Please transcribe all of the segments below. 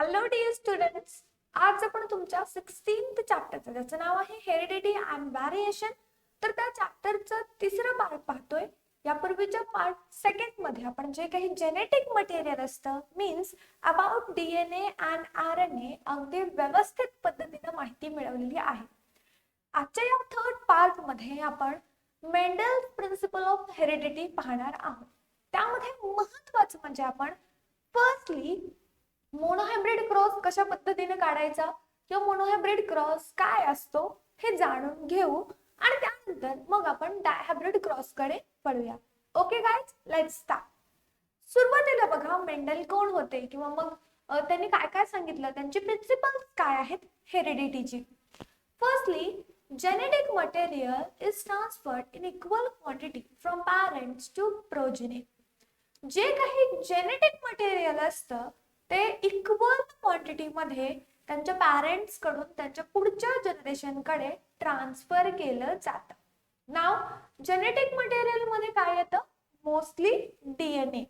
Hello dear students. आज आपण तुमच्या 16th चॅप्टरचं ज्याचं नाव आहे हेरिडिटी अँड व्हॅरिएशन, तर त्या चॅप्टरचं तिसरं पार्ट पाहतोय. यापूर्वीच्या पार्ट सेकंड मध्ये आपण जे काही जेनेटिक मटेरियल असतं means about DNA and RNA अगदी व्यवस्थित पद्धतीने माहिती मिळवलेली आहे. आजच्या या थर्ड पार्ट मध्ये आपण मेंडल प्रिन्सिपल ऑफ हेरिडिटी पाहणार आहोत. त्यामध्ये महत्त्वाचं म्हणजे आपण फर्स्टली मोनोहायब्रिड क्रॉस कशा पद्धतीने काढायचा किंवा मोनोहायब्रिड क्रॉस काय असतो हे जाणून घेऊ आणि त्यानंतर मग आपण डायहायब्रिड क्रॉस कडे वळूया. Okay guys, let's start. सुरुवातीला बघा मेंडल कोण होते किंवा मग त्यांनी काय काय सांगितलं, त्यांची प्रिन्सिपल्स काय आहेत हेरिडिटीची. Firstly, genetic material is transferred in equal quantity from parents to progeny. जे काही जेनेटिक मटेरियल असतं ते इक्वल क्वांटिटी मध्ये त्यांच्या पॅरेंट्स कडून त्यांच्या पुढच्या जनरेशन कडे ट्रान्सफर केलं जातं. नाव जेनेटिक मटेरियल मध्ये काय येतं? Mostly DNA.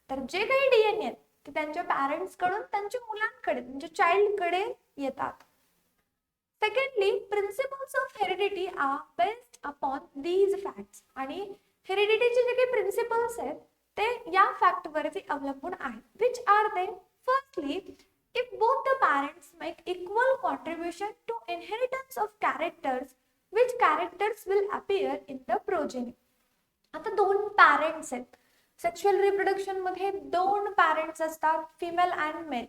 तर जे काही डीएनए ते त्यांच्या पॅरेंट्स कडून त्यांच्या मुलांकडे त्यांच्या चाइल्ड कडे येतात. Secondly, principles of heredity are based upon these facts. आणि हेरिडिटीचे जे काही प्रिन्सिपल्स आहेत ते या फॅक्ट वरती अवलंबून आहेत. Which are they? Firstly, if both the parents make equal contribution to inheritance of characters, which characters will appear in the progeny. आता दोन पॅरेंट्स आहेत. सेक्शुअल रिप्रोडक्शन मध्ये दोन पॅरेंट्स असतात, फिमेल अँड मेल.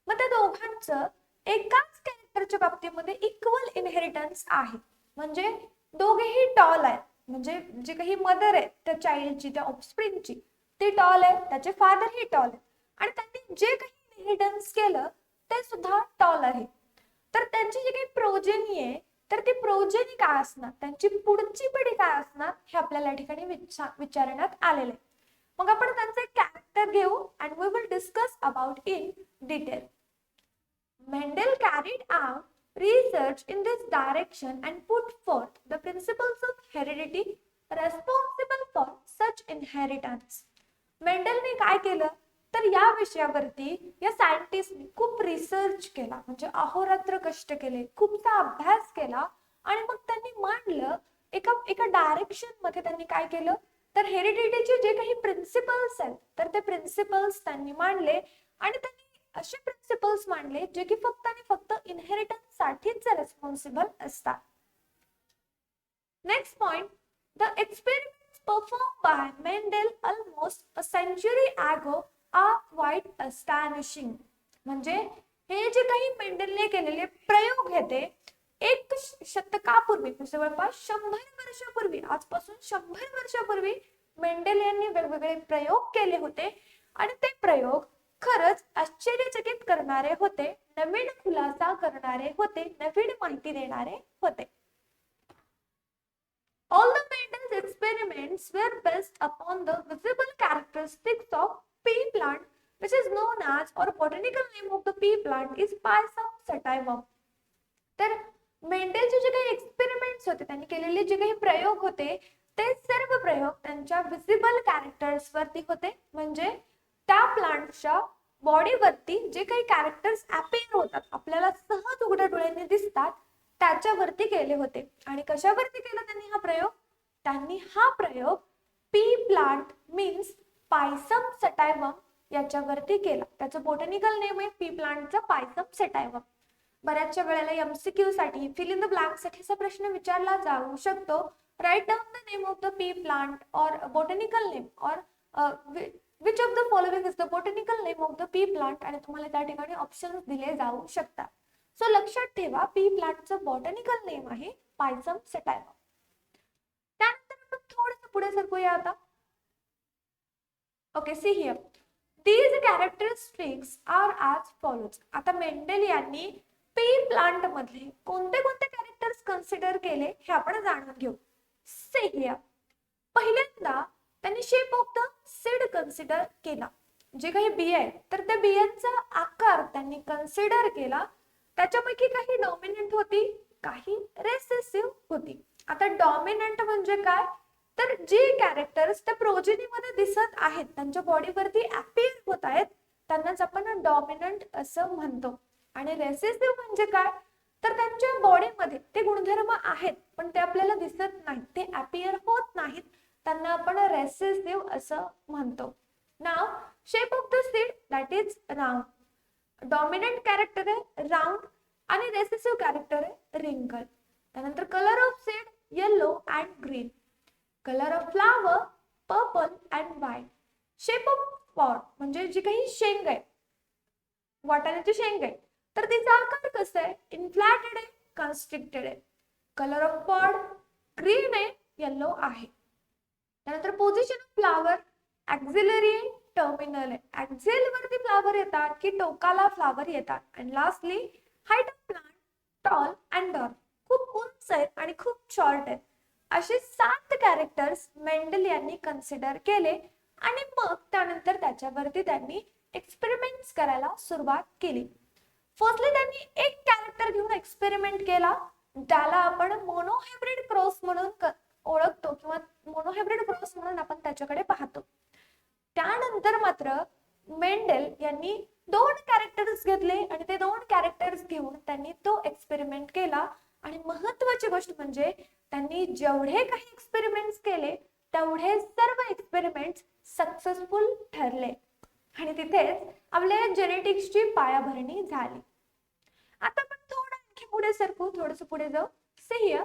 मग त्या दोघांचं एकाच कॅरेक्टरच्या बाबतीमध्ये इक्वल इनहेरिटन्स आहे. म्हणजे दोघेही टॉल आहेत. म्हणजे जे काही मदर आहे त्या चाइल्डची, त्या ऑफस्प्रिंगची, ती टॉल आहे, त्याचे फादर ही टॉल आहे आणि त्यांनी जे काही इनहेरिटन्स केलं ते सुद्धा टॉल आहे. तर त्यांची जी काही प्रोजेनी आहे तर ती प्रोजेनी काय असणार, त्यांची पुढची पिढी काय असणार हे आपल्याला या ठिकाणी विचारण्यात आलेलं आहे. मग आपण त्यांचे कॅरेक्टर घेऊ and we will discuss about in detail. Mendel carried out research in this direction and put forth the principles of heredity responsible for such inheritance. मेंडलने काय केलं तर या विषयावरती या सायंटिस्टनी खूप रिसर्च केला, म्हणजे अहोरात्र कष्ट केले, खूपसा अभ्यास केला आणि मग त्यांनी मांडलं एका डायरेक्शन मध्ये. त्यांनी काय केलं तर हेरिडिटीचे जे काही प्रिन्सिपल्स आहेत तर ते प्रिन्सिपल्स त्यांनी मांडले आणि त्यांनी असे प्रिन्सिपल्स मांडले जे की फक्त आणि फक्त इनहेरिटन्स साठीच रेस्पॉन्सिबल असतात. Next point, the experiments performed by Mendel almost a century ago are quite astonishing. म्हणजे हे जे काही मेंडेलने केलेले प्रयोग आहेत ते एक शतकापूर्वी, जवळपास 100 वर्षापूर्वी, आजपासून 100 वर्षापूर्वी मेंडेल यांनी वेगवेगळे प्रयोग केले होते आणि ते प्रयोग खरंच आश्चर्यचकित करणारे होते, नवीन खुलासा करणारे होते, नवीन माहिती देणारे होते. All the Mendel's experiments were based upon the visible characteristics of pea plant, which is known as, or botanical name of the pea plant is Pisum sativum. तर मेंडेलचे जे काही एक्सपेरिमेंट्स होते, त्यांनी केलेले जे काही प्रयोग होते ते सर्व प्रयोग त्यांच्या विजिबल कॅरेक्टर्स वरती होते. म्हणजे त्या प्लांटच्या बॉडीवरती जे काही कॅरेक्टर्स अपीअर होतात, आपल्याला सहज उघड्या डोळ्यांनी दिसतात, त्याच्यावरती केले होते. आणि कशावरती केला त्यांनी हा प्रयोग? त्यांनी हा प्रयोग पी प्लांट मीन्स पायसम सटायवम याच्यावरती केला. त्याचं बॉटॅनिकल नेम आहे पी प्लांटचा पायसम सटायवम. बऱ्याचशा वेळेला एमसीक्यू साठी, फिल इन द ब्लँक साठी असा प्रश्न विचारला जाऊ शकतो. Write down the name of the pea plant और बॉटॅनिकल नेम और which of the following is the botanical name of the pea plant, आणि तुम्हाला त्या ठिकाणी ऑप्शन्स दिले जाऊ शकतात. सो लक्षात ठेवा पी प्लांटचं बॉटॅनिकल नेम आहे पायसम सटायवम. त्यानंतर आपण थोडंसं पुढे सरकूया आता. Okay, see here these characteristics are as follows. आता मेंडेल यांनी पी प्लांट मधले कोणते कोणते कॅरेक्टर्स कन्सिडर केले हे आपण जाणून घेऊ. सी हियर, पहिल्यांदा त्यांनी shape of the seed consider केला. जे काही बिया आहे तर त्या बियांचा आकार त्यांनी कन्सिडर केला. त्याच्यापैकी काही डॉमिनंट होती, काही रेसेसिव्ह होती. आता डॉमिनंट म्हणजे काय तर जे कॅरेक्टर्स त्या प्रोजेनी मध्ये दिसत आहेत, त्यांच्या बॉडीवरती अपीअर होत आहेत त्यांनाच आपण डॉमिनंट असं म्हणतो. आणि रेसेसिव्ह म्हणजे काय, तर त्यांच्या बॉडीमध्ये ते गुणधर्म आहेत पण ते आपल्याला दिसत नाहीत, ते अपियर होत नाहीत, त्यांना आपण रेसेसिव्ह असं म्हणतो. नाव shape of the seed that is round. Dominant character आहे राऊंड आणि रेसेसिव्ह कॅरेक्टर आहे रिंकल. त्यानंतर colour of seed yellow and green. Colour of flower purple and white. Shape of pod म्हणजे जी काही शेंग आहे, वाटाण्याची शेंग आहे, तर तिचा आकार कसा आहे, इन्फ्लॅटेड आहे, कन्स्ट्रिक्टेड आहे. कलर ऑफ पॉड ग्रीन आहे, येलो आहे. त्यानंतर position of flower auxiliary terminal आहे. ॲक्झिल वरती फ्लावर येतात की टोकाला फ्लावर येतात. आणि lastly height of plant tall and dwarf. खूप उंच आहेत आणि खूप शॉर्ट आहेत. असे 7 कॅरेक्टर्स मेंडल यांनी कन्सिडर केले आणि मग त्यानंतर त्याच्यावरती त्यांनी एक्सपेरिमेंट्स करायला सुरुवात केली. फर्स्टली त्यांनी एक कॅरेक्टर घेऊन एक्सपेरिमेंट केला, त्याला आपण मोनोहायब्रिड क्रॉस म्हणून ओळखतो किंवा मोनोहायब्रिड क्रॉस म्हणून आपण त्याच्याकडे पाहतो. त्यानंतर मात्र मेंडेल यांनी 2 कॅरेक्टर्स घेतले आणि ते 2 कॅरेक्टर्स घेऊन त्यांनी तो एक्सपेरिमेंट केला. आणि महत्त्वाची गोष्ट म्हणजे त्यांनी जेवढे काही एक्सपेरिमेंट्स केले तेवढे सर्व एक्सपेरिमेंट्स सक्सेसफुल ठरले आणि तिथेच आपल्या जेनेटिक्सची पायाभरणी झाली. आता आपण थोडं आणखी पुढे सरकू, थोडंसं पुढे जाऊ. See here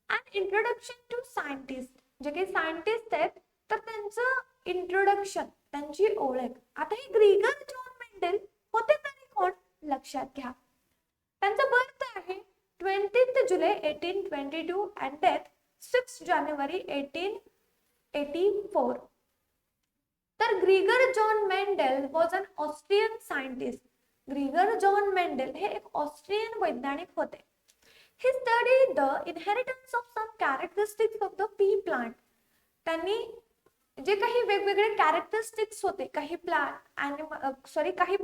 an introduction to scientist. जे काही सायंटिस्ट आहेत तर त्यांचं इंट्रोडक्शन, त्यांची ओळख. आता हे ग्रीगर जॉन मेंडेल होते तरी कोण, लक्षात घ्या. त्यांचा बर्थ आहे 20 जुलै 1822 and death 6 जानेवारी 1884. तर Gregor John Mendel was an Austrian scientist. Gregor John Mendel हे एक ऑस्ट्रियन वैज्ञानिक होते. He studied the inheritance of some characteristics of the pea plant. त्यांनी जे काही वेगवेगळे कॅरेक्टरिस्टिक्स होते, काही काही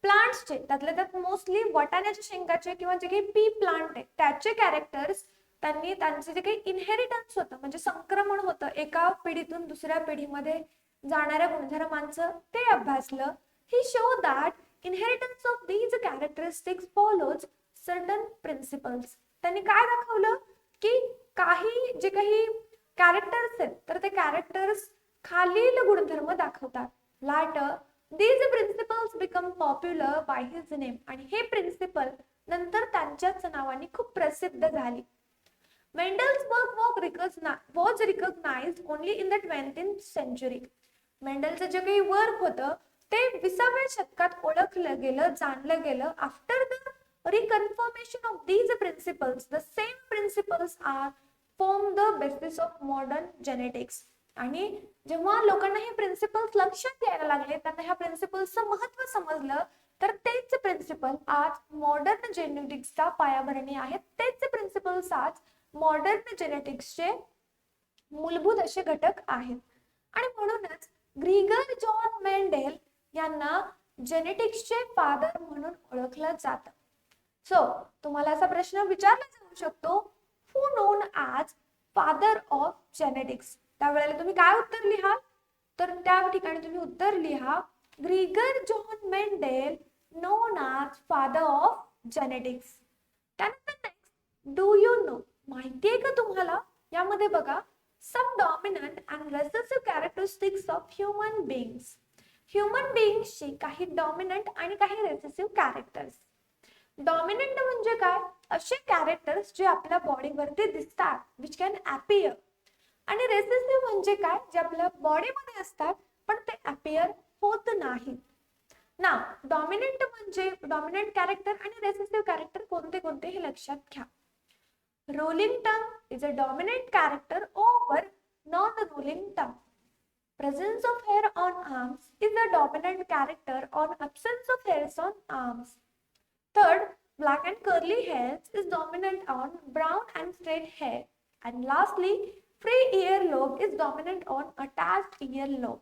प्लांट्सचे, त्यातल्या त्यात मोस्टली वाटाण्याच्या शेंगाचे किंवा जे काही पी प्लांट आहे त्याचे कॅरेक्टर्स, त्यांनी त्यांचे जे काही इनहेरिटन्स होतं म्हणजे संक्रमण होतं एका पिढीतून दुसऱ्या पिढीमध्ये जाणाऱ्या गुणधर्मांचं, ते अभ्यासलं. He showed that inheritance of these characteristics follows certain principles. त्यांनी काय दाखवलं की काही जे काही कॅरेक्टर्स आहेत तर ते कॅरेक्टर्स खालील गुणधर्म दाखवतात. लाटर these principles become popular by his name. आणि हे प्रिन्सिपल नंतर त्यांच्याच नावाने खूप प्रसिद्ध झाली. Mendel's work was recognized only in the 20th century. मेंडलचं जे काही वर्क होतं ते 20व्या शतकात ओळखलं गेलं, जाणलं गेलं. After the reconfirmation of these principles, the same principles are form the basis of modern genetics. आणि जेव्हा लोकांना हे प्रिन्सिपल्स लक्षात यायला लागले, त्यांना ह्या प्रिन्सिपल्सचं महत्त्व समजलं, तर तेच प्रिन्सिपल आज मॉडर्न जेनेटिक्सचा पायाभरणी आहेत. तेच प्रिन्सिपल्स आज मॉडर्न जेनेटिक्सचे मूलभूत असे घटक आहेत. आणि म्हणूनच ग्रीगर जॉन मेंडेल यांना जेनेटिक्सचे फादर म्हणून ओळखलं जातं. सो तुम्हाला असा प्रश्न विचारला जाऊ शकतो, who known as father of genetics. त्यावेळेला तुम्ही काय उत्तर लिहाल, तर त्या ठिकाणी तुम्ही उत्तर लिहा Gregor John Mendel known as father of genetics. त्यानंतर नेक्स्ट, डू यू नो, माहितीये का तुम्हाला, यामध्ये बघा some dominant and recessive characteristics of human beings. Human बीइंग्सची काही डॉमिनंट आणि काही रेसेसिव्ह कॅरेक्टर्स. डॉमिनंट म्हणजे काय, असे कॅरेक्टर्स जे आपल्या बॉडीवरती दिसतात, विच कॅन अपियर. आणि रेसेसिव्ह म्हणजे काय, जे आपल्या बॉडीमध्ये असतात पण ते अपियर होत नाही. ना डॉमिनंट म्हणजे डॉमिनंट कॅरेक्टर आणि रेसेसिव्ह कॅरेक्टर कोणते कोणते हे लक्षात घ्या. Rolling tongue is a dominant character over non rolling tongue. Presence of hair on arms is a dominant character on absence of hairs on arms. Third, black and curly hairs is dominant on brown and straight hair. And lastly, free earlobe is dominant on attached earlobe.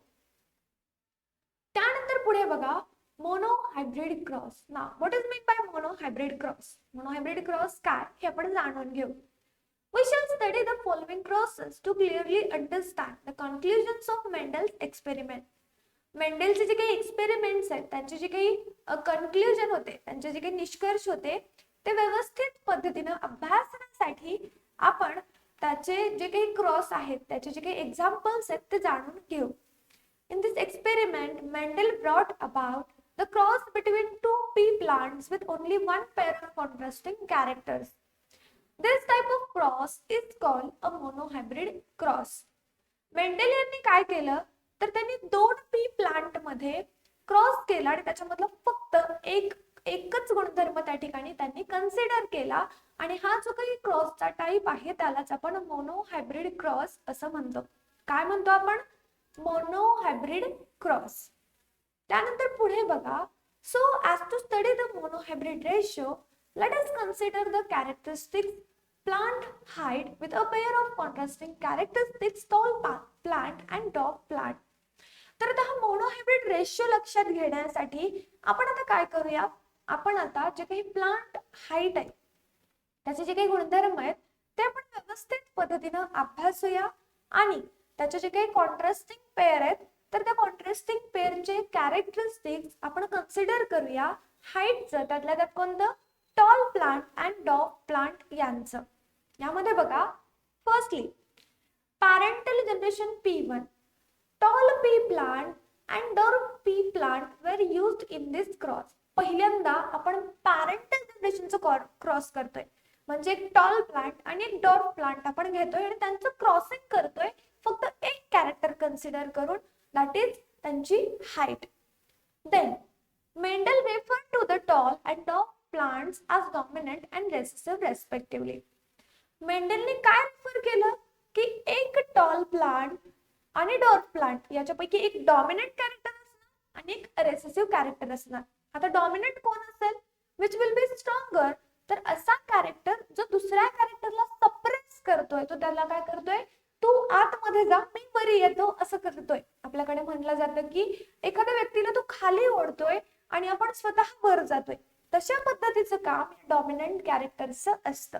त्यानंतर पुढे बघा monohybrid cross. ना what is mean by monohybrid cross. Monohybrid cross काय हे आपण जाणून घेऊ. We shall study the following crosses to clearly understand the conclusions of Mendel's experiment. मेंडेलचे जे काही एक्सपेरिमेंट्स आहेत, त्यांचे जे काही कन्क्ल्युजन होते, त्यांचे जे काही निष्कर्ष होते, ते व्यवस्थित पद्धतीनं अभ्यासण्यासाठी आपण त्याचे जे काही क्रॉस आहेत, त्याचे जे काही एक्झाम्पल्स आहेत ते जाणून घेऊ. In this experiment, Mendel brought about the cross between two pea plants with only one pair of contrasting characters. This type of cross is called a monohybrid cross. Mendel यांनी काय केलं तर त्यांनी दोन पी प्लांट मध्ये cross केला आणि त्याच्यामधला फक्त एकच गुणधर्म त्या ठिकाणी त्यांनी कन्सिडर केला आणि हा जो काही क्रॉसचा टाइप आहे त्यालाच आपण मोनोहायब्रिड क्रॉस असं म्हणतो. काय म्हणतो आपण? Monohybrid cross. त्यानंतर पुढे बघा, so as to study the monohybrid ratio, let us consider the characteristics plant height with a pair of contrasting characteristics tall plant and dwarf plant. तर आता हा मोनोहायब्रिड रेशियो लक्षात घेण्यासाठी आपण आता काय करूया, आपण आता जे काही प्लांट हाईट आहे त्याचे जे काही गुणधर्म आहेत ते आपण व्यवस्थित पद्धतीनं अभ्यासूया आणि त्याचे जे काही कॉन्ट्रास्टिंग पेअर आहेत तर त्या कॉन्ट्रास्टिंग पेअरचे कॅरेक्टरिस्टिक्स आपण कन्सिडर करूया हाईटचं, त्यातल्या त्यात कोणतं? Tall plant and dwarf plant यांचं. यामध्ये बघा, firstly parental generation P1, tall pea plant and dwarf pea plant were used in this cross. पहिल्यांदा आपण पॅरेंटल जनरेशनचं क्रॉस करतोय, म्हणजे एक टॉल प्लांट आणि एक डॉर्फ प्लांट आपण घेतोय आणि त्यांचं क्रॉसिंग करतोय फक्त एक कॅरेक्टर कन्सिडर करून, दॅट इज त्यांची height. Then Mendel referred to the tall and dwarf plants as dominant and recessive respectively. मेंडेलने काय रेफर केलं की एक टॉल प्लांट आणि डॉर्फ प्लांट याच्यापैकी एक डॉमिनंट कॅरेक्टर असणार आणि एक रेसेसिव्ह कॅरेक्टर असणार. आता डॉमिनंट कोण असेल? Which will be stronger. तर असा कॅरेक्टर जो दुसऱ्या कॅरेक्टरला सप्रेस करतोय, तो त्याला काय करतोय? तू आतमध्ये जा, मी वरी येतो असं करतोय. आपल्याकडे म्हणलं जातं की एखाद्या व्यक्तीला तू खाली ओढतोय आणि आपण स्वतः वर जातोय, तशा पद्धतीचं काम डॉमिनंट कॅरेक्टरचं असतं.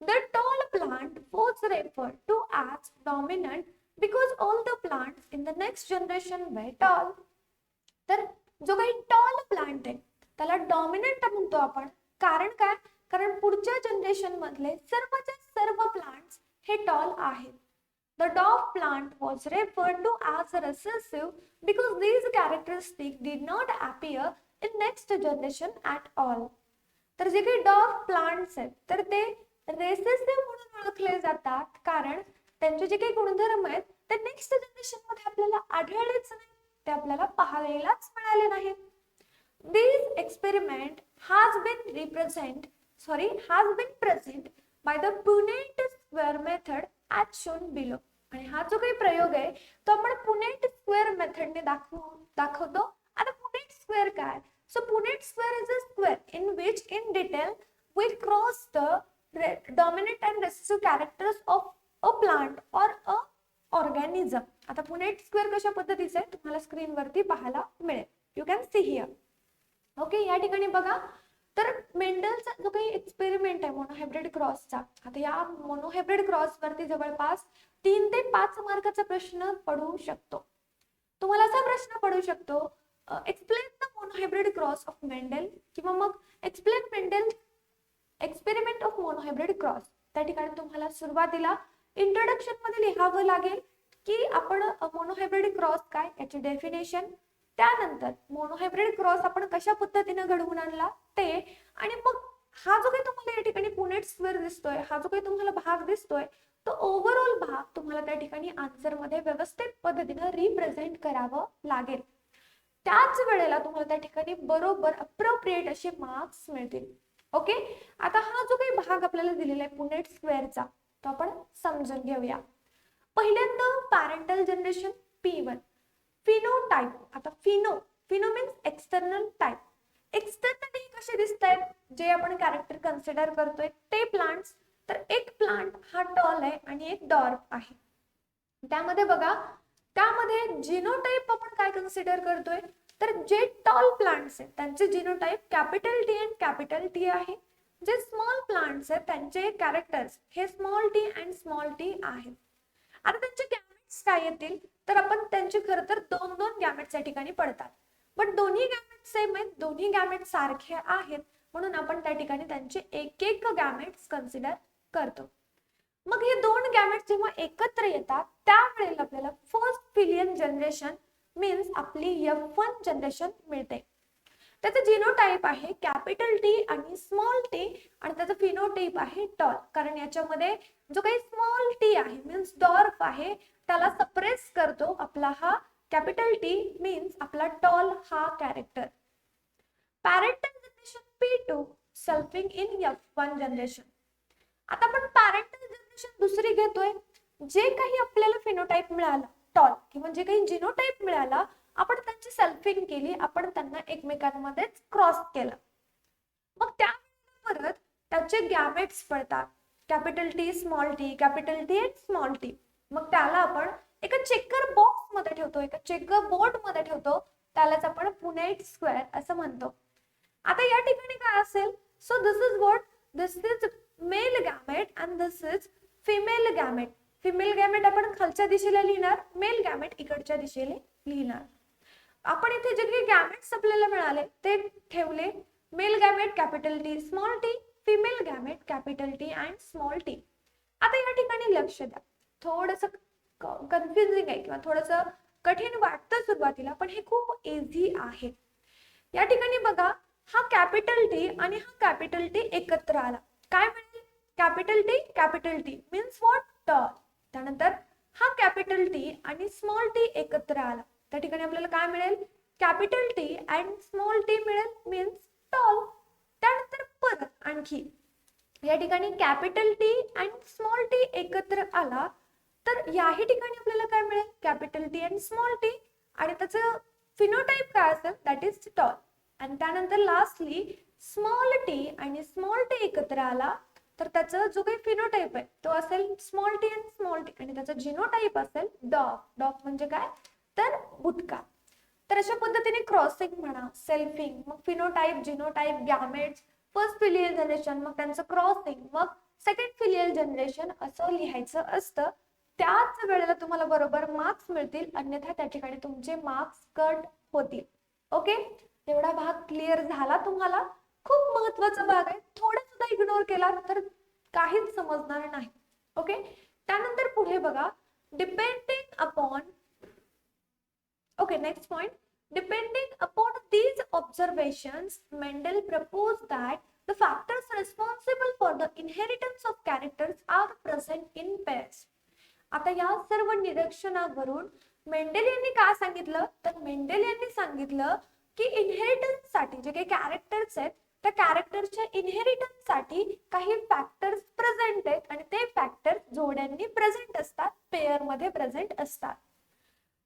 The tall plant was referred to as dominant because all the plants in the next generation were tall. तर जो काही टॉल प्लांट आहे त्याला डॉमिनंट म्हणतो आपण. कारण काय? कारण पुढच्या जनरेशन मधले सर्वच्या सर्व प्लांट्स हे टॉल आहेत. The dwarf plant was referred to as recessive because these characteristics did not appear in next generation at all. तर जे काही डॉर्फ प्लांट्स आहेत तर ते रेसेसिव्ह म्हणून ओळखले जातात कारण त्यांचे जे काही गुणधर्म आहेत ते नेक्स्ट जनरेशन मध्ये आपल्याला आढळलेच नाही, ते आपल्याला पाहायलाच मिळाले नाहीत. This experiment has been present by the Punnett square method as shown below. आणि हा जो काही प्रयोग आहे तो आपण पुनेट स्क्वेअर मेथडने दाखवतो. आता पुनेट स्क्वेअर काय? So Punnett square is a square in which in detail we cross the dominant and recessive characters of a plant or a organism. आता पुनेट स्क्वेअर कशा पद्धतीचे आहे तुम्हाला स्क्रीन वरती पाहायला मिळेल. You can see here. Okay, या ठिकाणी बघा, तर मेंडलचा जो काही एक्सपेरिमेंट आहे मोनोहायब्रिड क्रॉसचा, आता या मोनोहायब्रिड क्रॉस वरती जवळपास 3 ते 5 मार्काचा प्रश्न पडू शकतो. तुम्हाला असा प्रश्न पडू शकतो, explain the monohybrid cross of Mendel, किंवा मग explain Mendel experiment of monohybrid cross. त्या ठिकाणी तुम्हाला सुरुवातीला इंट्रोडक्शन मध्ये लिहावं लागेल की आपण मोनोहायब्रिड क्रॉस काय याची डेफिनेशन, त्यानंतर मोनोहायब्रिड क्रॉस आपण कशा पद्धतीने घडवून आणला ते, आणि मग हा जो काही तुम्हाला या ठिकाणी पुनेट स्क्वेअर दिसतोय, हा जो काही तुम्हाला भाग दिसतोय, तो ओव्हरऑल भाग तुम्हाला त्या ठिकाणी आन्सर मध्ये व्यवस्थित पद्धतीने रिप्रेझेंट करावं लागेल. त्याच वेळेला तुम्हाला त्या ठिकाणी बरोबर अप्रोप्रिएट असे मार्क्स मिळतील. ओके, आता हा जो काही भाग आपल्याला दिलेला आहे पुनेट स्क्वेअरचा तो आपण समजून घेऊया. पहिल्यांदा पॅरेंटल जनरेशन P1, फिनोटाइप. आता Fino means external type. Externally कसे दिसत आहेत जे आपण कॅरेक्टर कन्सिडर करतोय ते प्लांट्स. तर एक प्लांट हा टॉल आहे आणि एक डॉर्फ आहे. त्यामध्ये बघा, त्यामध्ये जिनोटाइप आपण काय कन्सिडर करतोय, तर जे टॉल प्लांट्स आहेत त्यांचे genotype capital T and capital T आहे. जे स्मॉल प्लांट्स आहेत त्यांचे कॅरेक्टर्स हे small T and small T आहेत. आता त्यांचे गॅमेट्स काय येतील, तर आपण त्यांची खरं तर दोन दोन गॅमेट्स या ठिकाणी पडतात. पण दोन्ही गॅमेट सेम आहेत, दोन्ही गॅमेट सारखे आहेत, म्हणून आपण त्या ठिकाणी त्यांचे एक एक गॅमेट्स कन्सिडर करतो. मग हे दोन गॅमेट्स जेव्हा एकत्र येतात त्यावेळेला आपल्याला फर्स्ट फिलियन जनरेशन मीन्स आपली F1 जनरेशन मिळते. त्याचं जिनोटाइप आहे कॅपिटल टी आणि स्मॉल टी, आणि त्याचं फिनोटाइप आहे टॉल. कारण याच्यामध्ये जो काही स्मॉल टी आहे मीन्स डॉर्फ आहे त्याला सप्रेस करतो आपला हा कॅपिटल टी मीन्स आपला टॉल हा character. Parental generation P2 selfing in F1 generation. आता आपण पॅरेंटल जनरेशन दुसरी घेतोय. जे काही आपल्याला फिनोटाइप मिळाला टॉल किंवा जे काही जिनोटाइप मिळाला आपण त्यांची सल्फिंग केली, आपण त्यांना एकमेकांमध्ये क्रॉस केलं. मग त्या परत त्याचे गॅमेट्स पडतात capital T small T, capital T आणि स्मॉल टी. मग त्याला आपण एका चेकर बॉक्स मध्ये ठेवतो, एका चेकर बोर्ड मध्ये ठेवतो, त्यालाच आपण पुनेट स्क्वेअर असं म्हणतो. आता या ठिकाणी काय असेल, so this is what, this is male gamete and this is female gamete. Female gamete आपण खालच्या दिशेला लिहिणार, मेल गॅमेट इकडच्या दिशेला लिहिणार. आपण इथे जे काही गॅमेट्स आपल्याला मिळाले ते ठेवले, mail gamete capital T small T, female gamete capital T and small T. आता या ठिकाणी लक्ष द्या, थोडंसं कन्फ्युजिंग आहे किंवा थोडंसं कठीण वाटतं सुरुवातीला, पण हे खूप इझी आहे. या ठिकाणी बघा, हा कॅपिटल टी आणि हा कॅपिटल टी एकत्र आला, काय मिळेल, capital T means what, tall. त्यानंतर हा कॅपिटल टी आणि स्मॉल टी एकत्र आला, त्या ठिकाणी आपल्याला काय मिळेल, capital T and small T मिळेल मीन्स टॉल. त्यानंतर परत आणखी या ठिकाणी capital T and small T एकत्र आला, तर याही ठिकाणी आपल्याला काय मिळेल, capital T and small T, आणि त्याचं फिनोटाइप काय असेल, दॅट इज टॉल. आणि त्यानंतर लास्टली स्मॉल टी आणि स्मॉल टी एकत्र आला, तर त्याचा जो काही फिनोटाइप आहे तो असेल small T and small T, आणि त्याचा जिनोटाइप असेल डॉग. डॉग म्हणजे काय, तर बुटका. तर अशा पद्धतीने क्रॉसिंग म्हणा, सेल्फिंग, मग phenotype, genotype, gametes, first filial generation, मग त्यांचं क्रॉसिंग, मग सेकंड फिलियल जनरेशन असं लिहायचं असतं. त्याच वेळेला तुम्हाला बरोबर मार्क्स मिळतील, अन्यथा त्या ठिकाणी तुमचे मार्क्स कट होतील. ओके, एवढा भाग क्लिअर झाला तुम्हाला. खूप महत्वाचा भाग आहे, थोडा सुद्धा इग्नोर केला तर काहीच समजणार नाही. ओके, त्यानंतर पुढे बघा, depending upon, okay, next point, depending upon these observations Mendel proposed that the factors responsible for the inheritance of characters are present in pairs. आता या सर्व निरीक्षणावरून मेंडेल यांनी काय सांगितलं, तर मेंडेल यांनी सांगितलं की इनहेरिटन्स साठी जे काही कॅरेक्टर्स आहेत त्या कॅरेक्टरच्या इनहेरिटन्स साठी काही फॅक्टर्स प्रेझेंट आहेत, आणि ते फॅक्टर्स जोड्यांनी प्रेझेंट असतात, पेअर मध्ये प्रेझेंट असतात.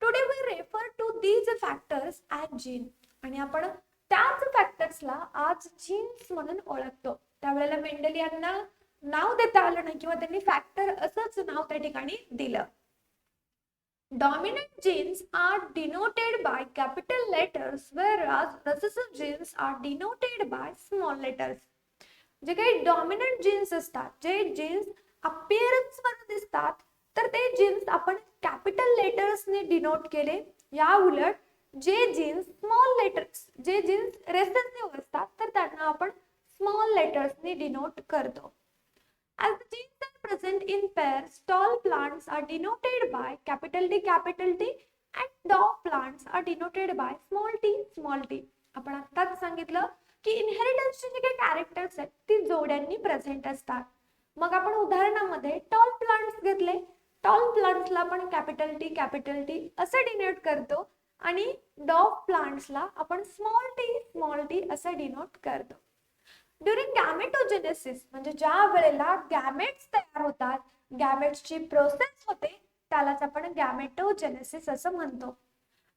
Today we refer to these factors as gene, आणि आपण त्याच फॅक्टर्सला आज जीन्स म्हणून ओळखतो. त्यावेळेला मेंडेल यांना नाव देता आलं नाही किंवा त्यांनी फॅक्टर असंच नाव त्या ठिकाणी दिलं. Dominant genes are denoted by capital letters whereas recessive genes are denoted by small letters. जे काही डॉमिनंट जीन्स असतात, जे जीन्स अपीअरन्स वर दिसतात, तर ते जीन्स आपण कॅपिटल लेटर्सने डिनोट केले. या उलट जे जीन्स स्मॉल लेटर्स, जे जीन्स रेसेसिव्ह असतात, तर त्यांना आपण स्मॉल लेटर्सने डिनोट करतो. As the genes are present in pairs, tall plants are denoted by capital T and dwarf plants are denoted by small t. आपण आताच सांगितलं की इनहेरिटन्सचे जे काही कॅरेक्टर्स आहेत ती जोड्यांनी प्रेझेंट असतात. मग आपण उदाहरणामध्ये टॉल प्लांट्स घेतले, टॉल प्लांट्सला आपण कॅपिटल टी असं डिनोट करतो, आणि डॉर्फ प्लांट्सला आपण स्मॉल टी असं डिनोट करतो. ड्युरिंग गॅमेटोजेनेसिस म्हणजे ज्या वेळेला गॅमेट्स तयार होतात, गॅमेट्सची प्रोसेस होते, त्यालाच आपण गॅमेटोजेनेसिस असं म्हणतो.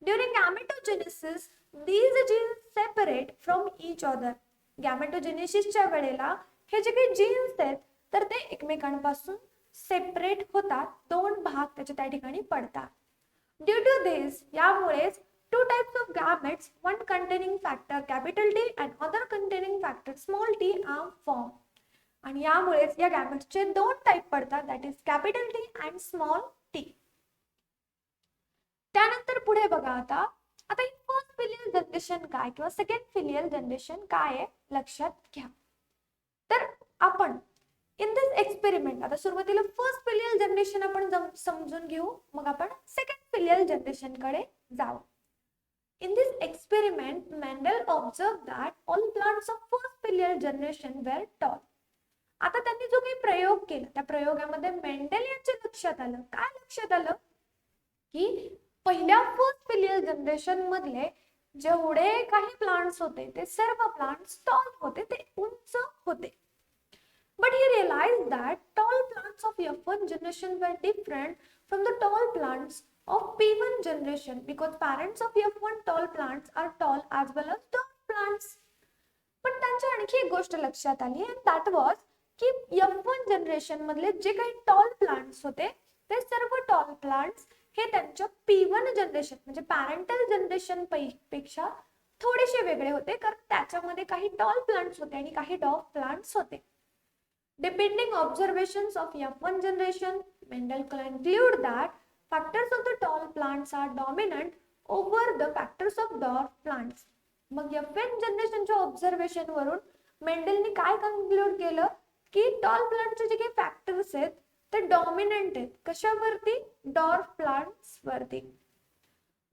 During gametogenesis these genes separate from each other. गॅमेटोजेनेसिसच्या वेळेला हे जे काही जीन्स आहेत तर ते एकमेकांपासून सेपरेट होतात, दोन भाग त्याच्या त्या ठिकाणी पडतात. ड्यू टू दिस, यामुळेच two types of gametes, one containing factor capital T and other containing factor small t are formed. आणि यामुळेच या गॅमेट्सचे दोन टाइप पडतात, that is capital T and small t. त्यानंतर पुढे बघा आता आता फर्स्ट फिलियल जनरेशन काय किंवा सेकंड फिलियल जनरेशन काय आहे लक्षात घ्या. तर आपण इन दिस एक्सपेरिमेंट आता सुरुवातीला फर्स्ट फिलियल जनरेशन आपण समजून घेऊ, मग आपण सेकंड फिलियल जनरेशन कडे जाऊ. In this experiment, Mendel observed that all plants of first filial generation were tall. आता त्यांनी जो काही प्रयोग केला त्या प्रयोगामध्ये मेंडेल यांच्या लक्षात आलं, काय लक्षात आलं की पहिल्या फर्स्ट फिलियल जनरेशन मधले जेवढे काही प्लांट्स होते ते सर्व प्लांट्स टॉल होते, ते उंच होते. But he realized that tall plants of F1 generation were different from the tall plants of P1 generation because parents of F1 tall plants are tall as well as dwarf plants. पण त्यांच्या आणखी एक गोष्ट लक्षात आली and that was की F1 generation मधले जे काही टॉल प्लांट्स होते ते सर्व टॉल प्लांट्स हे त्यांच्या P1 जनरेशन म्हणजे पॅरेंटल जनरेशन पेक्षा थोडेसे वेगळे होते, कारण त्याच्यामध्ये काही टॉल प्लांट्स होते आणि काही डॉर्फ प्लांट्स होते. Depending observations of F1 generation, Mendel concluded that factors of the tall plants are dominant over the factors of dwarf plants. मग F1 जनरेशनच्या ऑब्झर्वेशन वरून मेंडेलने काय कन्क्लूड केलं की टॉल प्लांटचे जे काही फॅक्टर्स आहेत ते डॉमिनंट आहेत कशावरती, डॉर्फ प्लांट्स वरती.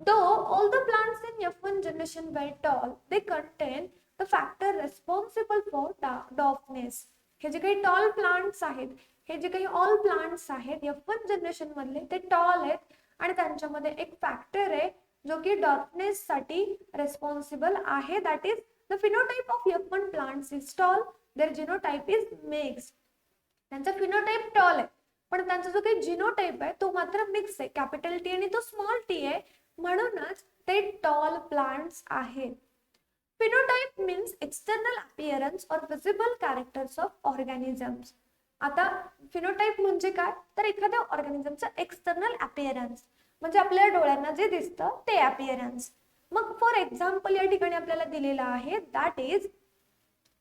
Though all the plants in F1 generation were tall, they contain the factor responsible for dwarfness. हे जे काही टॉल प्लांट्स आहेत, हे जे काही ऑल प्लांट्स आहेत F1 जनरेशन मधले ते टॉल आहेत आणि त्यांच्यामध्ये एक फॅक्टर आहे जो की डॉर्फनेस साठी रेस्पॉन्सिबल आहे, that is the phenotype of F1 plants is tall, their genotype is mixed. त्यांचा फिनोटाइप टॉल आहे पण त्यांचा जो काही जीनोटाइप आहे तो मात्र मिक्स आहे, कॅपिटल टी आणि तो स्मॉल टी आहे, म्हणूनच ते टॉल प्लांट्स आहेत. Phenotype means external appearance or visible characters of organisms. आता फिनोटाइप म्हणजे काय, तर एखाद्या ऑर्गॅनिझमचा एक्सटर्नल अपीअरन्स म्हणजे आपल्या डोळ्यांना जे दिसतं ते अपीअरन्स. मग फॉर एक्झाम्पल या ठिकाणी आपल्याला दिलेला आहे दॅट इज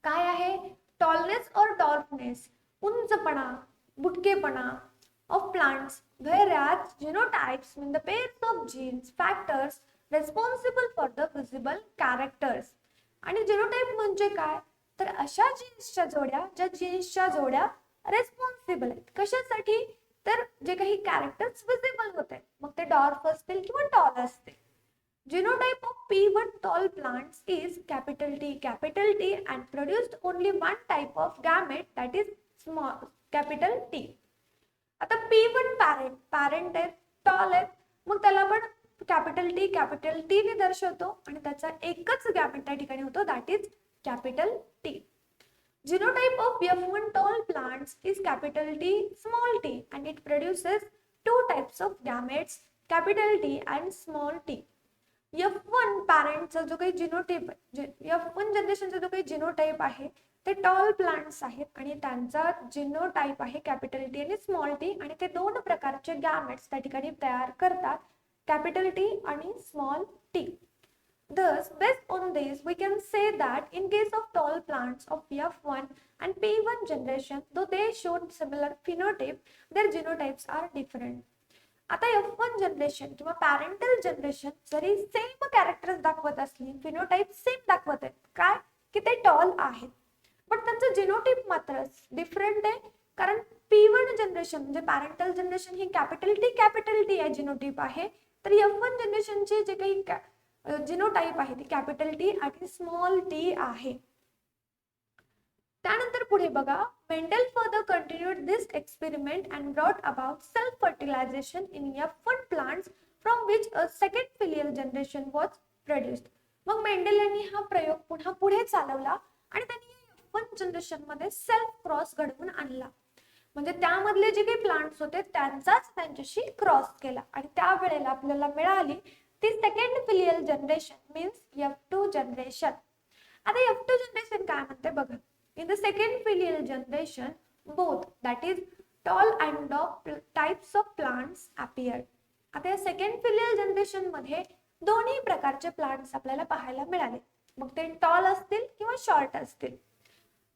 काय आहे, टॉलनेस और dwarfness, उंचपणा, बुटकेपणा of plants, whereas genotypes mean the pairs of genes factors responsible for the visible characters. आणि जीनोटाइप म्हणजे काय, तर अशा जीन्सच्या जोड्या ज्या जीन्सच्या जोड्या रेस्पॉन्सिबल आहेत कशासाठी, तर जे काही कॅरेक्टर्स विजिबल होते, मग ते डॉर्फ असतील किंवा टॉल असतील. Genotype of P1 tall plants is capital T and produced only one type of gamete, that is small capital T. आता P1 पॅरेंट आहे, टॉल आहे, मग त्याला आपण कॅपिटल टी ने दर्शवतो आणि त्याचा एकच गॅमेट त्या ठिकाणी होतो, that is capital T. Genotype of F1 tall plants is capital T small t and it produces two types of gametes, capital T and small t. F1 पॅरेंटचा जो काही जीनोटाइप F1 जनरेशनचा जो काही जीनोटाइप आहे ते tall plants आहेत आणि त्यांचा genotype आहे कॅपिटल टी आणि स्मॉल टी आणि ते दोन प्रकारचे गॅमेट्स त्या ठिकाणी तयार करतात, capital T आणि small t. Thus, based on this, we can say that in case of tall plants of F1 and P1 generation, though they showed similar phenotype, their genotypes are different. आता F1 generation किंवा parental generation जरी same characters दाखवत असली, phenotype same दाखवत आहेत, काय की ते टॉल आहेत, पण त्यांचं जीनोटाइप मात्र डिफरंट आहे, कारण P1 जनरेशन म्हणजे पॅरेंटल जनरेशन ही कॅपिटल टी आहे जीनोटाइप आहे, तर F1 जनरेशनचे जे काही जीनोटाइप आहे ती कॅपिटल टी आणि स्मॉल टी आहे. त्यानंतर पुढे बघा, Mendel further continued this experiment and brought about self fertilization in F1 plants from which a second filial generation was produced. मग मेंडेल यांनी हा प्रयोग पुन्हा पुढे चालवला आणि त्यांनी F1 जनरेशन मध्ये सेल्फ क्रॉस घडवून आणला, म्हणजे त्यामधले जे काही प्लांट्स होते त्यांचाच त्यांच्याशी क्रॉस केला आणि त्यावेळेला आपल्याला मिळाली ती second filial generation means F2 generation. आता F2 जनरेशन काय म्हणते बघा, in the second filial generation both that is tall and dwarf types of plants appeared. आता या सेकंड फिलियल जनरेशन मध्ये दोन्ही प्रकारचे प्लांट्स आपल्याला पाहायला मिळाले, मग ते टॉल असतील किंवा शॉर्ट असतील.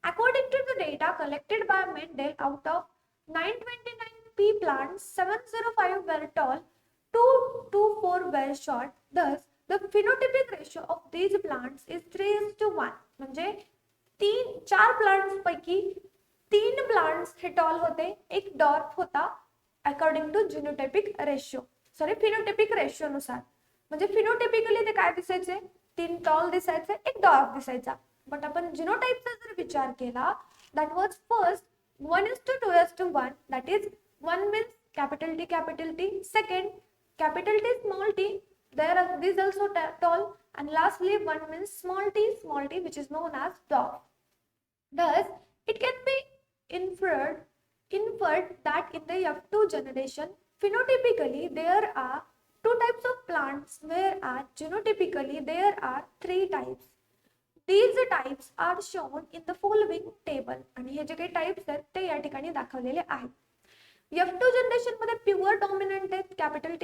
According to the data collected by Mendel, out of 929 pea plants, 705 were tall, 2 to 4 were short. Thus, the phenotypic ratio of these plants is 3:1. म्हणजे 4 प्लांट्स पैकी 3 प्लांट्स हे टॉल होते, एक डॉर्फ होता according to genotypic ratio, phenotypic ratio नुसार. म्हणजे फिनोटाइपिकली ते काय दिसायचे, 3 टॉल दिसायचे, एक डॉर्फ दिसायचा. बट आपण जिनोटाइपचा जर विचार केला, that was first 1:2:1, that is 1 means capital T. Second, capital T, small t, there are these also tall, and lastly 1 means small t, which is known as dwarf. Thus, it can be inferred that in the F2 generation, phenotypically there are 2 types of plants, whereas genotypically there are 3 types. These types are shown in the following table. आणि हे जे काही types आहेत ते या ठिकाणी दाखवलेले आहेत. F2 जनरेशन मध्ये प्युअर डॉमिनंट आहेत, capital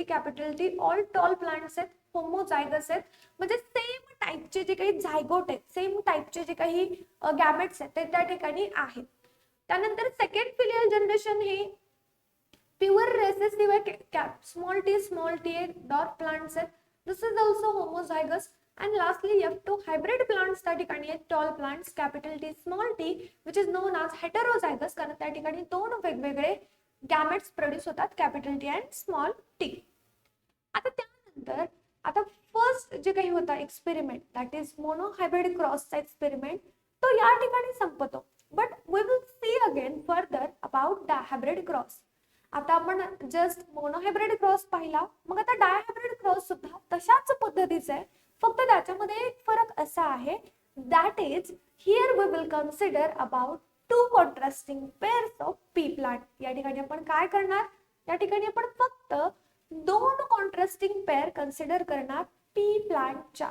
T, all tall plants आहेत, होमोझायगस आहेत, म्हणजे सेम टाइपचे जे काही झायगोट आहेत, सेम टाइपचे जे काही गॅमेट्स आहेत ते त्या ठिकाणी आहेत. त्यानंतर सेकंड फिलियल जनरेशन हे प्युअर रेसेसिव्ह आहे, स्मॉल टी डॉर्फ प्लांट्स आहेत. This is also homozygous. And lastly, F2 hybrid plants त्या ठिकाणी आहेत, tall plants, capital T, small t, which is known as heterozygous, कारण त्या ठिकाणी 2 वेगवेगळे गॅमेट्स प्रोड्यूस होतात, capital T and small t. आता त्यानंतर आता फर्स्ट जे काही होता एक्सपेरिमेंट, दॅट इज मोनोहायब्रिड क्रॉसचा एक्सपेरिमेंट, तो या ठिकाणी संपतो. But we will see again further about dihybrid cross. आता आपण जस्ट मोनोहायब्रिड क्रॉस पाहिला, मग आता डायहायब्रिड क्रॉस सुद्धा तशाच पद्धतीचे आहे, फक्त त्याच्यामध्ये एक फरक असा आहे, that is here we will consider about 2 contrasting pairs of pea plant. या ठिकाणी आपण काय करणार, या ठिकाणी आपण फक्त 2 कॉन्ट्रास्टिंग पेअर कन्सिडर करणार पी प्लांटच्या.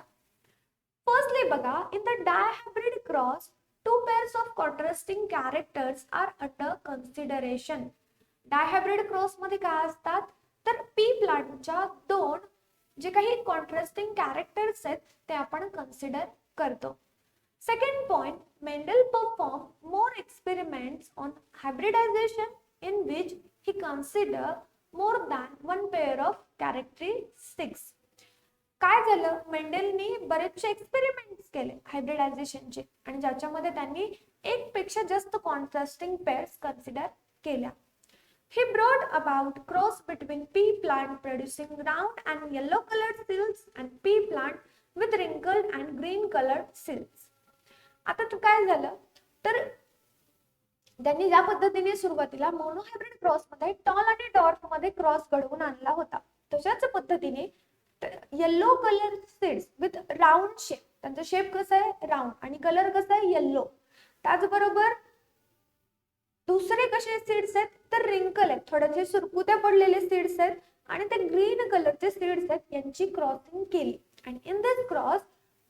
फर्स्टली बघा, in the dihybrid cross 2 pairs of contrasting characters are under consideration. Dihybrid cross मध्ये काय असतात, तर पी प्लांटच्या 2 जे काही कॉन्ट्रास्टिंग कॅरेक्टर्स आहेत ते आपण कन्सिडर करतो. Second point, Mendel perform more experiments on hybridisation in which he consider more than 1 pair of characteristics. काय झालं, मेंडेलनी बरेचसे एक्सपेरिमेंट्स केले हायब्रिडायझेशनचे, आणि ज्याच्यामध्ये त्यांनी एक पेक्षा जास्त कॉन्ट्रास्टिंग पेअर्स कन्सिडर केल्या. He brought about cross between pea plant producing round and yellow colored seeds and pea plant with wrinkled and green colored seeds. आता तो काय झालं, तर त्यांनी ज्या पद्धतीने सुरुवातीला मोनोहायब्रिड क्रॉस मध्ये टॉल आणि डॉर्फ मध्ये क्रॉस घडवून आणला होता, तशाच पद्धतीने yellow colour seeds with round shape, त्यांचा शेप कसा आहे राऊंड आणि कलर कसा आहे येलो. त्याचबरोबर दुसरे कसे सीड्स आहेत, तर रिंकल आहेत, थोडेसे सुरकुत्या पडलेले सीड्स आहेत, आणि ते ग्रीन कलरचे सीड्स आहेत, यांची क्रॉसिंग केली. आणि in this cross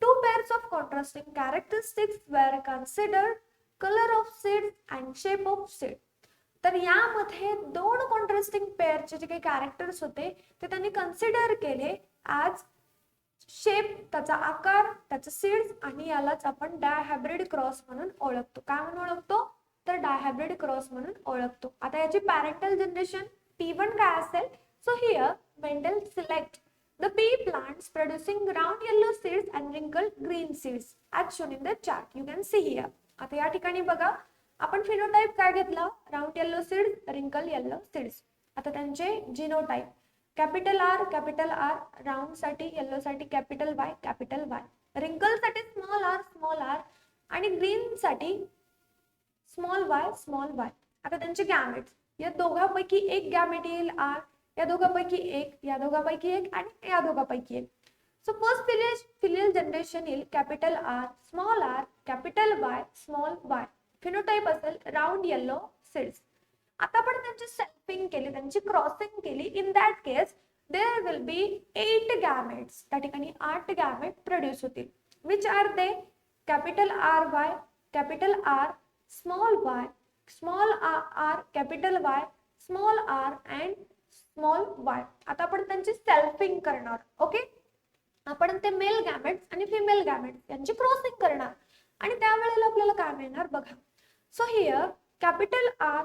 2 pairs of contrasting characteristics were considered, colour of seeds and shape of seed. तर यामध्ये 2 कॉन्ट्रास्टिंग पेअरचे जे काही कॅरेक्टर्स होते ते त्यांनी कन्सिडर केले ॲज शेप, त्याचा आकार, त्याचे सीड्स, आणि यालाच आपण डायहायब्रिड क्रॉस म्हणून ओळखतो. काय म्हणून ओळखतो, तर डायहायब्रिड क्रॉस म्हणून ओळखतो. आता याची पॅरेंटल जनरेशन P1 काय असेल, so here Mendel select the P plants producing round yellow seeds and wrinkled green seeds as shown in the chart. You can see here. आता या ठिकाणी बघा, आपण फिनोटाइप काय घेतला, राउंड येलो सीड्स, रिंकल येलो सीड्स. आता त्यांचे जिनोटाइप, कॅपिटल आर राउंड साठी, येलो साठी कॅपिटल वाय, रिंकल साठी स्मॉल आर, आणि ग्रीन साठी स्मॉल वाय. आता त्यांचे गॅमेट्स, या दोघांपैकी एक गॅमेट येईल आर, या दोघांपैकी एक, या दोघांपैकी एक, आणि या दोघांपैकी एक. सो फर्स्ट फिलियल जनरेशन येईल capital R, capital Y, small Y. Phenotype असेल राउंड येलो सीड्स. आता आपण त्यांची सेल्फिंग केली, त्यांची क्रॉसिंग केली. In that case there will be 8 gametes, त्या ठिकाणी 8 गॅमेट प्रोड्यूस होतील. Which are they, capital R Y, capital R, small r, capital Y, small r and small y. आता आपण त्यांची सेल्फिंग करणार. ओके, आपण ते मेल गॅमेट्स आणि फिमेल गॅमेट्स यांची क्रॉसिंग करणार, आणि त्यावेळेला आपल्याला काय मिळणार बघा. So here capital R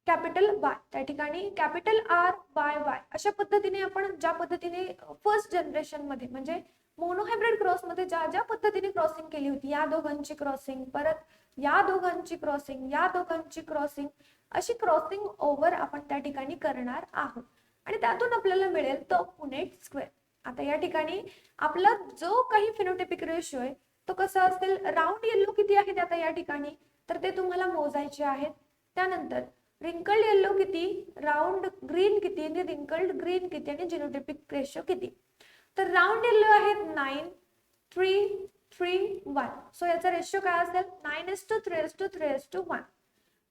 capital Y, त्या ठिकाणी कॅपिटल आर बाय वाय अशा पद्धतीने आपण ज्या पद्धतीने फर्स्ट जनरेशन मध्ये म्हणजे मोनोहायब्रिड क्रॉस मध्ये ज्या ज्या पद्धतीने क्रॉसिंग केली होती, या दोघांची क्रॉसिंग, परत या दोघांची क्रॉसिंग, या दोघांची क्रॉसिंग, अशी क्रॉसिंग ओव्हर आपण त्या ठिकाणी करणार आहोत आणि त्यातून आपल्याला मिळेल तो पुनेट स्क्वेअर. आता या ठिकाणी आपला जो काही फिनोटाइपिक रेशो आहे तो कसा असेल, राऊंड येल्लो किती आहेत आता या ठिकाणी तर ते तुम्हाला मोजायचे आहेत. त्यानंतर रिंकल्ड येल्लो किती, राऊंड ग्रीन किती आणि रिंकल्ड ग्रीन किती आणि जिनोटाइपिक रेशो किती. तर राऊंड येल्लो आहेत 9 3 3 1. सो याचा रेशो काय असेल 9:3:3:1.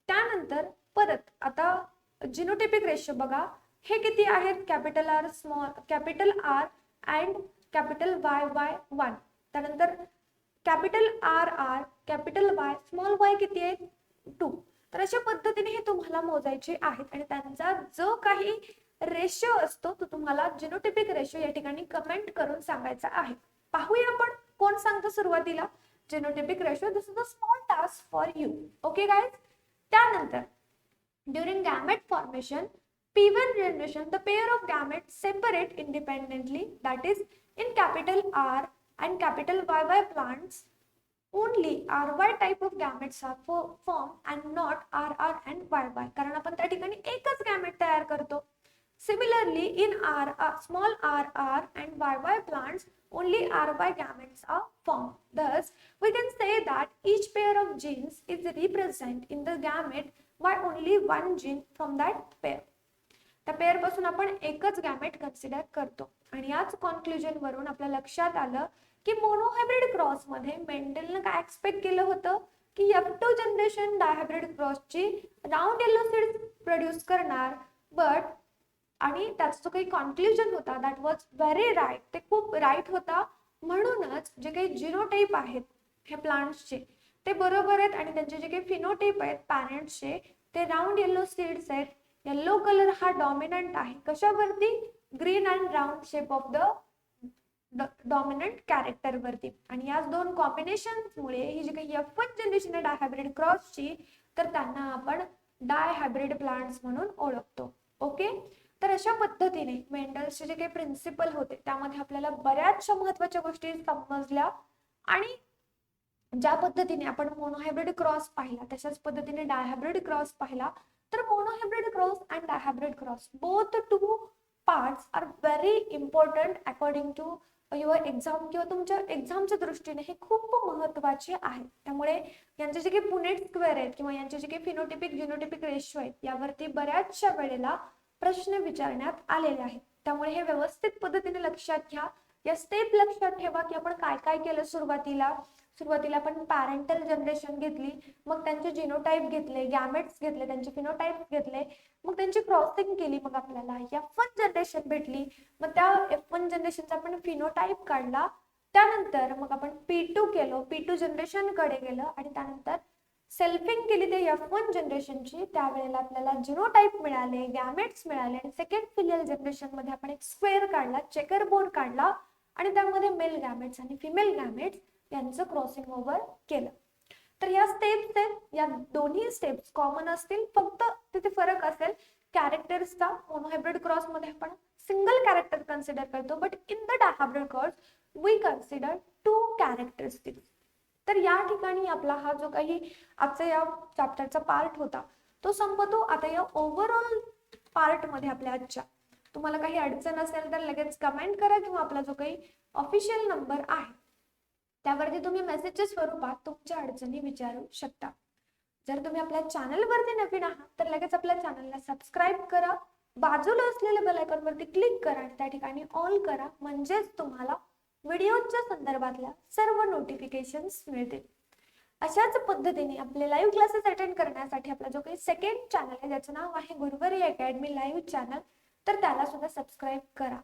त्यानंतर परत आता जिनोटाइपिक रेशो बघा, हे किती आहेत, capital R small capital R and capital Y Y 1. त्यानंतर capital R R capital Y small Y किती आहेत 2. तर अशा पद्धतीने हे तुम्हाला मोजायचे आहेत आणि त्यांचा जो काही रेशो असतो तो तुम्हाला जिनोटाइपिक रेशो या ठिकाणी कमेंट करून सांगायचा आहे. पाहूया आपण कोण सांगतो सुरुवातीला genotypic ratio. This is a small task for you. Okay guys. त्यानंतर during gamete formation P1 generation, the pair of gametes separate independently, that is in capital R and capital YY plants only RY type of gametes are formed and not RR and YY, कारण आपण त्या ठिकाणी एकच gamete तयार करतो. Similarly in small RR and YY plants only RY gametes are formed. Thus we can say that each pair of genes is represented in the gamete by only one gene from that pair. त्या pair पासून आपण एकच gamete consider करतो आणि याच conclusion वरून आपल्या लक्षात आलं की मोनोहायब्रिड क्रॉस मध्ये मेंडेलने काय एक्सपेक्ट केलं होतं की F2 जनरेशन डायहायब्रिड क्रॉसची राऊंड येलो सीड्स प्रोड्यूस करणार, बट आणि त्याचा जो काही कॉन्क्लुजन होता दॅट वॉज व्हेरी राईट, ते खूप राईट होता. म्हणूनच जे काही जिनोटाइप आहेत हे प्लांट्सचे ते बरोबर आहेत आणि त्यांचे जे काही फिनोटाइप आहेत पॅरेंट्सचे ते राऊंड येलो सीड्स आहेत. येलो कलर हा डॉमिनंट आहे कशावरती, green and round shape of the dominant character वरती. आणि या दोन कॉम्बिनेशनमुळे ही जी काही F1 जनरेशन आहे डायहायब्रिड क्रॉसची तर त्यांना आपण डायहायब्रिड प्लांट्स म्हणून ओळखतो. ओके. तर अशा पद्धतीने मेंडलचे जे काही प्रिन्सिपल होते त्यामध्ये आपल्याला बऱ्याचशा महत्त्वाच्या गोष्टी समजल्या आणि ज्या पद्धतीने आपण मोनोहायब्रिड क्रॉस पाहिला तशाच पद्धतीने डायहायब्रिड क्रॉस पाहिला. तर monohybrid cross and dihybrid cross both two parts are very important according to your exam किंवा तुमच्या एक्झामच्या दृष्टीने हे खूप महत्त्वाचे आहेत. त्यामुळे यांचे जे काही पुनेट स्क्वेअर आहेत किंवा यांचे जे काही फिनोटाइपिक जिनोटाइपिक रेशो आहेत यावरती बऱ्याचशा वेळेला प्रश्न विचारण्यात आलेले आहेत. त्यामुळे हे व्यवस्थित पद्धतीने लक्षात घ्या. या स्टेप लक्षात ठेवा की आपण काय काय केलं. सुरुवातीला आपण पॅरेंटल जनरेशन घेतली, मग त्यांचे जिनोटाइप घेतले, गॅमेट्स घेतले, त्यांचे फिनोटाइप घेतले, मग त्यांची क्रॉसिंग केली, मग आपल्याला F1 जनरेशन भेटली. मग त्या F1 जनरेशनचा आपण फिनोटाइप काढला. त्यानंतर मग आपण P2 केलं, P2 जनरेशन कडे गेलं आणि त्यानंतर सेल्फिंग केली ते F1 जनरेशनची. त्यावेळेला आपल्याला जिनोटाइप मिळाले, गॅमेट्स मिळाले आणि सेकंड फिलियल जनरेशन मध्ये आपण एक स्क्वेअर काढला, चेकर बोर्ड काढला आणि त्यामध्ये मेल गॅमेट्स आणि फिमेल गॅमेट्स यांचं क्रॉसिंग ओव्हर केलं. तर या स्टेप्स आहेत, या दोन्ही स्टेप्स कॉमन असतील, फक्त तिथे फरक असेल कॅरेक्टर्सचा. मोनोहायब्रिड क्रॉस मध्ये आपण सिंगल कॅरेक्टर कन्सिडर करतो, but in the dihybrid cross we consider 2 characteristics. तर या ठिकाणी आपला हा जो काही आजचा या चॅप्टरचा पार्ट होता तो संपतो. आता या ओव्हरऑल पार्ट मध्ये आपल्या आजच्या तुम्हाला काही अडचण असेल तर लगेच कमेंट करा किंवा आपला जो काही ऑफिशियल नंबर आहे त्यावरती तुम्ही मेसेजच्या स्वरूपात तुमच्या अडचणी विचारू शकता. जर तुम्ही आपल्या चॅनलवरती नवीन आहात तर लगेच आपल्या चॅनलला सबस्क्राईब करा, बाजूला असलेल्या बेल आयकॉन वरती क्लिक करा आणि त्या ठिकाणी ऑल करा, म्हणजेच तुम्हाला व्हिडिओच्या संदर्भातल्या सर्व नोटिफिकेशन्स मिळतील. अशाच पद्धतीने आपले लाईव्ह क्लासेस अटेंड करण्यासाठी आपला जो काही सेकंड चॅनल आहे ज्याचं नाव आहे गुरुवारी अकॅडमी लाईव्ह चॅनल, तर त्याला सुद्धा सबस्क्राईब करा.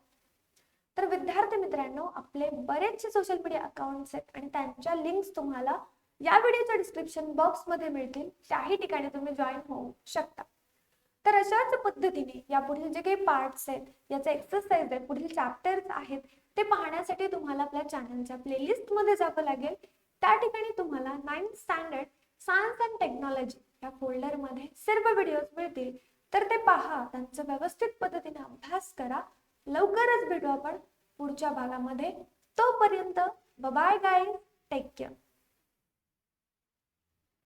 तर विद्यार्थी मित्रांनो, आपले बरेचसे सोशल मीडिया अकाउंट्स आहेत आणि त्यांच्या लिंक्स तुम्हाला या व्हिडिओच्या डिस्क्रिप्शन बॉक्स मध्ये मिळतील, त्याही ठिकाणी तुम्ही जॉईन होऊ शकता. तर अशाच पद्धतीने या पुढील जे काही पार्ट्स आहेत, याचे एक्सरसाइज आहेत, पुढील चॅप्टर्स आहेत ते पाहण्यासाठी तुम्हाला आपल्या चॅनलच्या प्लेलिस्ट मध्ये जावं लागेल. त्या ठिकाणी तुम्हाला 9th standard science and technology या फोल्डरमध्ये सर्व व्हिडिओज मिळतील, तर ते पहा, त्यांचा व्यवस्थित पद्धतीने अभ्यास करा. लवकरच भेटू आपण पुढच्या भागामध्ये. तोपर्यंत बाय गाईज, टेक केअर.